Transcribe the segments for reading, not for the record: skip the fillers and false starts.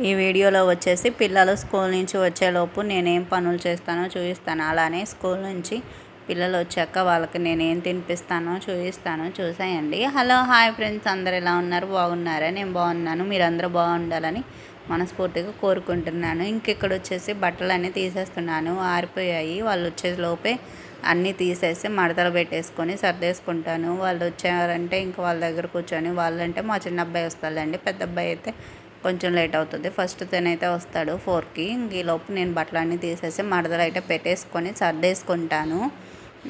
ఈ వీడియోలో వచ్చేసి పిల్లలు స్కూల్ నుంచి వచ్చేలోపు నేనేం పనులు చేస్తానో చూపిస్తాను. అలానే స్కూల్ నుంచి పిల్లలు వచ్చాక వాళ్ళకి నేనేం తినిపిస్తానో చూపిస్తాను. చూసేయండి. హలో హాయ్ ఫ్రెండ్స్, అందరు ఎలా ఉన్నారు? బాగున్నారా? నేను బాగున్నాను. మీరందరూ బాగుండాలని మనస్ఫూర్తిగా కోరుకుంటున్నాను. ఇంకెక్కడ వచ్చేసి బట్టలన్నీ తీసేస్తున్నాను. ఆరిపోయాయి. వాళ్ళు వచ్చే లోపే అన్నీ తీసేసి మడతలు పెట్టేసుకొని సర్దేసుకుంటాను. వాళ్ళు వచ్చారంటే ఇంక వాళ్ళ దగ్గర కూర్చొని, వాళ్ళంటే మా చిన్న అబ్బాయి వస్తాడండి, పెద్ద అబ్బాయి అయితే కొంచెం లేట్ అవుతుంది. ఫస్ట్ తనైతే వస్తాడు 4కి. ఈలోపు నేను బట్టలన్నీ తీసేసి మడతలు అయితే పెట్టేసుకొని సర్దేసుకుంటాను.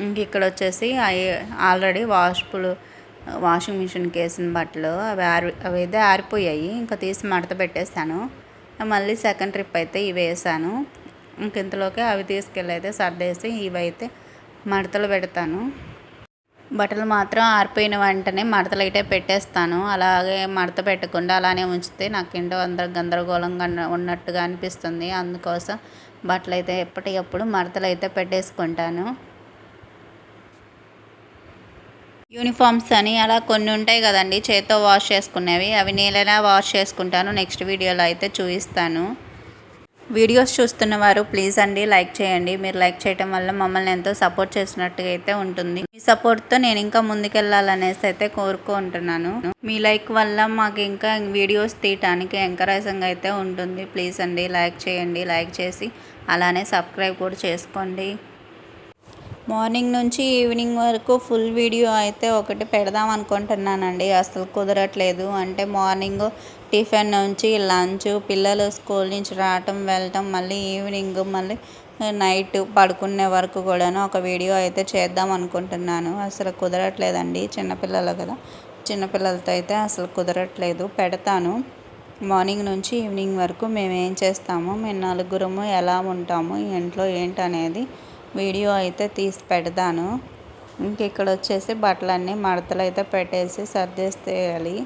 ఇంక ఇక్కడ వచ్చేసి ఆల్రెడీ వాషింగ్ మిషన్కి వేసిన బట్టలు అవి అయితే ఆరిపోయాయి. ఇంకా తీసి మడత పెట్టేశాను. మళ్ళీ సెకండ్ ట్రిప్ అయితే ఇవి వేసాను. ఇంతలోకి అవి తీసుకెళ్ళి అయితే సర్దేసి ఇవైతే మడతలు పెడతాను. బట్టలు మాత్రం ఆరిపోయిన వెంటనే మడతలు అయితే పెట్టేస్తాను. అలాగే మడత పెట్టకుండా అలానే ఉంచితే నాకేంటో అందరూ గందరగోళంగా ఉన్నట్టుగా అనిపిస్తుంది. అందుకోసం బట్టలు అయితే ఎప్పటికప్పుడు మడతలు అయితే పెట్టేసుకుంటాను. యూనిఫామ్స్ అని అలా కొన్ని ఉంటాయి కదండి చేత్తో వాష్ చేసుకునేవి, అవి నేనైనా వాష్ చేసుకుంటాను. నెక్స్ట్ వీడియోలో అయితే చూపిస్తాను. వీడియోస్ చూస్తున్న వారు ప్లీజ్ అండి లైక్ చేయండి. మీరు లైక్ చేయడం వల్ల మమ్మల్ని ఎంతో సపోర్ట్ చేసినట్టుగా అయితే ఉంటుంది. మీ సపోర్ట్తో నేను ఇంకా ముందుకెళ్ళాలనేసి అయితే కోరుకుంటున్నాను. మీ లైక్ వల్ల మాకు ఇంకా వీడియోస్ తీయటానికి ఎంకరేజింగ్ అయితే ఉంటుంది. ప్లీజ్ అండి లైక్ చేయండి. లైక్ చేసి అలానే సబ్స్క్రైబ్ కూడా చేసుకోండి. మార్నింగ్ నుంచి ఈవినింగ్ వరకు ఫుల్ వీడియో అయితే ఒకటి పెడదాం అనుకుంటున్నానండి. అసలు కుదరట్లేదు. అంటే మార్నింగ్ టిఫిన్ నుంచి లంచ్, పిల్లలు స్కూల్ నుంచి రావటం వెళ్ళటం, మళ్ళీ ఈవినింగ్, మళ్ళీ నైట్ పడుకునే వరకు కూడాను ఒక వీడియో అయితే చేద్దాం అనుకుంటున్నాను. అసలు కుదరట్లేదండి. చిన్నపిల్లలు కదా, చిన్నపిల్లలతో అయితే అసలు కుదరట్లేదు. పెడతాను. మార్నింగ్ నుంచి ఈవినింగ్ వరకు మేము ఏం చేస్తాము, మేము నలుగురము ఎలా ఉంటాము, ఇంట్లో ఏంటనేది వీడియో అయితే తీసి పెడతాను. ఇంక ఇక్కడ వచ్చేసి బట్టలన్నీ మడతలు అయితే పెట్టేసి సర్దేసేయాలి.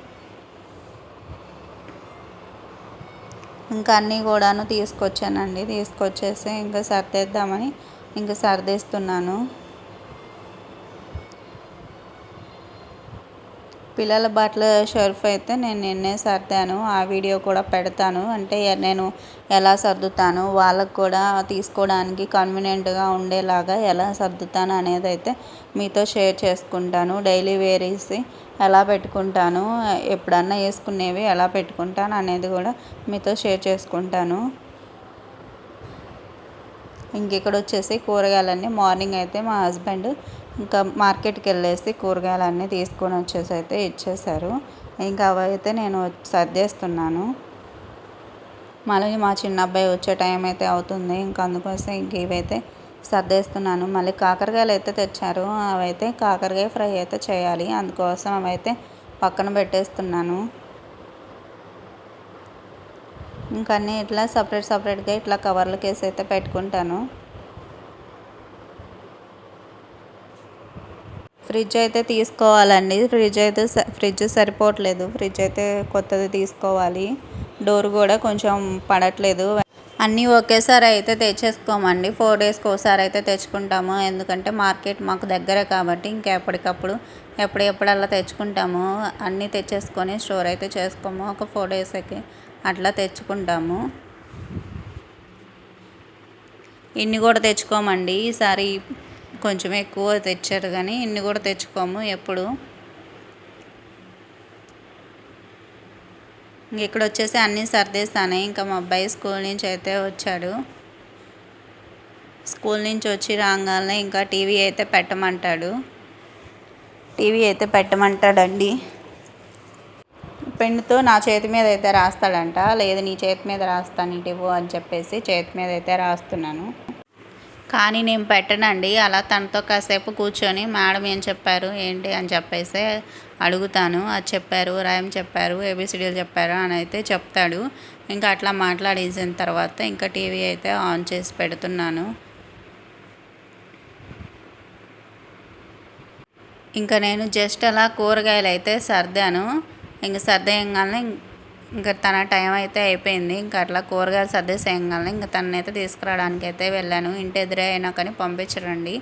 ఇంకా అన్నీ కూడాను తీసుకొచ్చానండి. తీసుకొచ్చేసి ఇంకా సర్దేద్దామని ఇంకా సర్దేస్తున్నాను. పిల్లల బట్టల షెల్ఫ్ అయితే నేను నిన్నే సర్దాను. ఆ వీడియో కూడా పెడతాను. అంటే నేను ఎలా సర్దుతాను, వాళ్ళకు కూడా తీసుకోవడానికి కన్వీనియంట్గా ఉండేలాగా ఎలా సర్దుతాను అనేది అయితే మీతో షేర్ చేసుకుంటాను. డైలీ వేరీస్ ఎలా పెట్టుకుంటాను, ఎప్పుడన్నా వేసుకునేవి ఎలా పెట్టుకుంటాను అనేది కూడా మీతో షేర్ చేసుకుంటాను. ఇంకెక్కడ వచ్చేసి కూరగాయలన్నీ మార్నింగ్ అయితే మా హస్బెండ్ ఇంకా మార్కెట్కి వెళ్ళేసి కూరగాయలన్నీ తీసుకొని వచ్చేసి అయితే ఇచ్చేశారు. ఇంకా అవైతే నేను సర్దేస్తున్నాను. మళ్ళీ మా చిన్న అబ్బాయి వచ్చే టైం అయితే అవుతుంది. ఇంకా అందుకోసం ఇంక ఇవైతే సర్దేస్తున్నాను. మళ్ళీ కాకరకాయలు అయితే తెచ్చారు. అవైతే కాకరకాయ ఫ్రై అయితే చేయాలి. అందుకోసం అవైతే పక్కన పెట్టేస్తున్నాను. ఇంకా అన్నీ ఇట్లా సపరేట్గా ఇట్లా కవర్లకి వేసి అయితే పెట్టుకుంటాను. ఫ్రిడ్జ్ అయితే తీసుకోవాలండి. ఫ్రిడ్జ్ సరిపోవట్లేదు. ఫ్రిడ్జ్ అయితే కొత్తది తీసుకోవాలి. డోర్ కూడా కొంచెం పడట్లేదు. అన్నీ ఒకేసారి అయితే తెచ్చేసుకోమండి. 4 డేస్కి ఒకసారి అయితే తెచ్చుకుంటాము. ఎందుకంటే మార్కెట్ మాకు దగ్గరే కాబట్టి ఇంకా ఎప్పుడెప్పుడు అలా తెచ్చుకుంటాము. అన్నీ తెచ్చేసుకొని స్టోర్ అయితే చేసుకోము. ఒక 4 డేస్కి అట్లా తెచ్చుకుంటాము. ఇన్ని కూడా తెచ్చుకోమండి. ఈసారి కొంచెం ఎక్కువ తెచ్చారు కానీ ఇన్ని కూడా తెచ్చుకోము ఎప్పుడు. ఇక్కడ వచ్చేసి అన్నీ సర్దేస్తాను. ఇంకా మా అబ్బాయి స్కూల్ నుంచి అయితే వచ్చాడు. స్కూల్ నుంచి వచ్చి రాగానే ఇంకా టీవీ అయితే పెట్టమంటాడండి. పెన్నుతో నా చేతి మీద అయితే రాస్తాడంట. లేదు నీ చేతి మీద రాస్తాను ఇటు అని చెప్పేసి చేతి మీద అయితే రాస్తున్నాను. కానీ నేను పెట్టనండి. అలా తనతో కాసేపు కూర్చొని మేడం ఏం చెప్పారు ఏంటి అని చెప్పేసి అడుగుతాను. అది చెప్పారు, రాయం చెప్పారు, ఏబిసిడీలు చెప్పారు అని అయితే చెప్తాడు. ఇంకా అట్లా మాట్లాడేసిన తర్వాత ఇంకా టీవీ అయితే ఆన్ చేసి పెడుతున్నాను. ఇంకా నేను జస్ట్ అలా కూరగాయలు అయితే సర్దాను. ఇంక సర్దేయంగానే ఇంకా తన టైం అయితే అయిపోయింది. ఇంకా అట్లా కూరగాయలు సర్దేసేయంగానే ఇంకా తననైతే తీసుకురావడానికి అయితే వెళ్ళాను. ఇంటి ఎదురే అయినా కానీ పంపించరండి,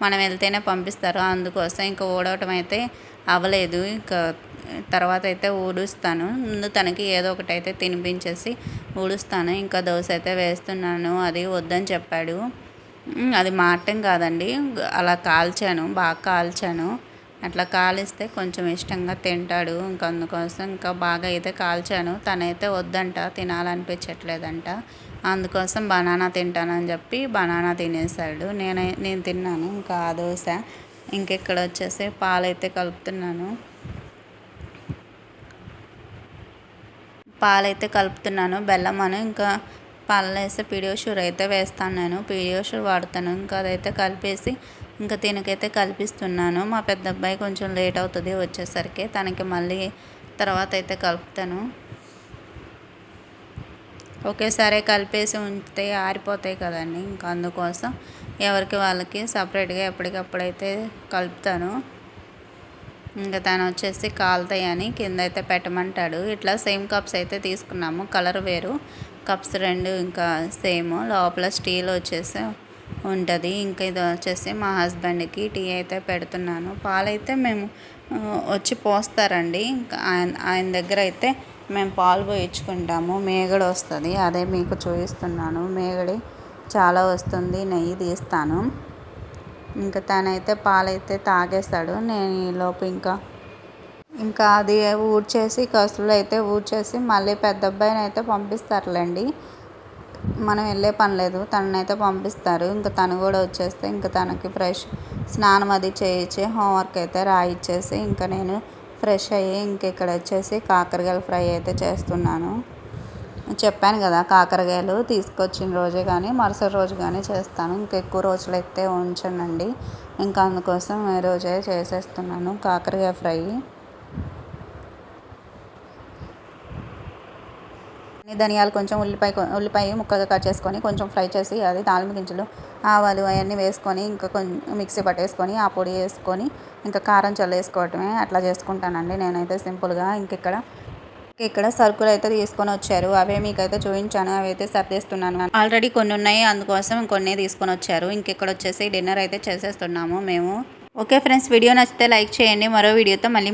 మనం వెళ్తేనే పంపిస్తారు. అందుకోసం ఇంకా ఓడవటం అయితే అవ్వలేదు. ఇంకా తర్వాత అయితే ఊడుస్తాను. ముందు తనకి ఏదో ఒకటి అయితే తినిపించేసి ఊడుస్తాను. ఇంకా దోశ అయితే వేస్తున్నాను. అది వద్దని చెప్పాడు. అది మారటం కాదండి, అలా కాల్చాను, బాగా కాల్చాను. అట్లా కాలిస్తే కొంచెం ఇష్టంగా తింటాడు. ఇంకా అందుకోసం ఇంకా బాగా అయితే కాల్చాను. తనైతే వద్దంట, తినాలనిపించట్లేదంట. అందుకోసం బనానా తింటానని చెప్పి బనానా తినేసాడు. నేను తిన్నాను ఇంకా ఆ దోశ. ఇంకెక్కడ వచ్చేసి పాలైతే కలుపుతున్నాను బెల్లం అని. ఇంకా పాలలో వేస్తే పీడియాషూర్ అయితే వేస్తాను, నేను పీడియాషూర్ వాడతాను. ఇంకా అదైతే కలిపేసి ఇంకా తినకైతే కల్పిస్తున్నాను. మా పెద్ద అబ్బాయి కొంచెం లేట్ అవుతుంది వచ్చేసరికి, తనకి మళ్ళీ తర్వాత అయితే కలుపుతాను. ఒకేసారి కలిపేసి ఉంచితే ఆరిపోతాయి కదండి, ఇంకా అందుకోసం ఎవరికి వాళ్ళకి సపరేట్గా ఎప్పటికప్పుడైతే కలుపుతాను. ఇంకా తను వచ్చేసి కాలుతాయని కింద అయితే పెట్టమంటాడు. ఇట్లా సేమ్ కప్స్ అయితే తీసుకున్నాము, కలర్ వేరు కప్స్ 2 ఇంకా సేమ్, లోపల స్టీల్ వచ్చేసి ఉంటుంది. ఇంకా ఇది వచ్చేసి మా హస్బెండ్కి టీ అయితే పెడుతున్నాను. పాలైతే మేము వచ్చి పోస్తారండి. ఇంకా ఆయన దగ్గర అయితే మేము పాలు పోయించుకుంటాము. మేగడ వస్తుంది, అదే మీకు చూపిస్తున్నాను. మేగడి చాలా వస్తుంది, నెయ్యి తీస్తాను. ఇంకా తనైతే పాలైతే తాగేస్తాడు. నేను ఈలోపు ఇంకా అది ఊడ్చేసి కసులు అయితే ఊడ్చేసి మళ్ళీ పెద్ద అబ్బాయిని అయితే పంపిస్తారులేండి, మనం వెళ్ళే పని లేదు, తననైతే పంపిస్తారు. ఇంకా తను కూడా వచ్చేస్తే ఇంకా తనకి ఫ్రెష్ స్నానం అది చేయించి హోంవర్క్ అయితే రాయిచ్చేసి ఇంకా నేను ఫ్రెష్ అయ్యి ఇంక ఇక్కడ వచ్చేసి కాకరకాయలు ఫ్రై అయితే చేస్తున్నాను. చెప్పాను కదా, కాకరకాయలు తీసుకొచ్చిన రోజే కానీ మరుసటి రోజు కానీ చేస్తాను. ఇంకా ఎక్కువ రోజులు అయితే ఉంచనండి. ఇంకా అందుకోసం ఈ రోజే చేసేస్తున్నాను కాకరకాయ ఫ్రై. ధనియాలు కొంచెం ఉల్లిపాయ ముక్కగా కట్ చేసుకొని కొంచెం ఫ్రై చేసి అది తాలింపు గింజలు ఆవాలు అవన్నీ వేసుకొని ఇంకా కొంచెం మిక్సీ పట్టేసుకొని ఆ పొడి వేసుకొని ఇంకా కారం చల్లేసుకోవటమే. అట్లా చేసుకుంటానండి నేనైతే సింపుల్గా. ఇక్కడ సరుకులు అయితే తీసుకొని వచ్చారు, అవే మీకైతే చూపించాను. అవి అయితే సర్దేస్తున్నాను. ఆల్రెడీ కొన్ని ఉన్నాయి, అందుకోసం కొన్ని తీసుకొని వచ్చారు. ఇంకెక్కడ వచ్చేసి డిన్నర్ అయితే చేసేస్తున్నాము మేము. ఓకే ఫ్రెండ్స్, వీడియో నచ్చితే లైక్ చేయండి. మరో వీడియోతో మళ్ళీ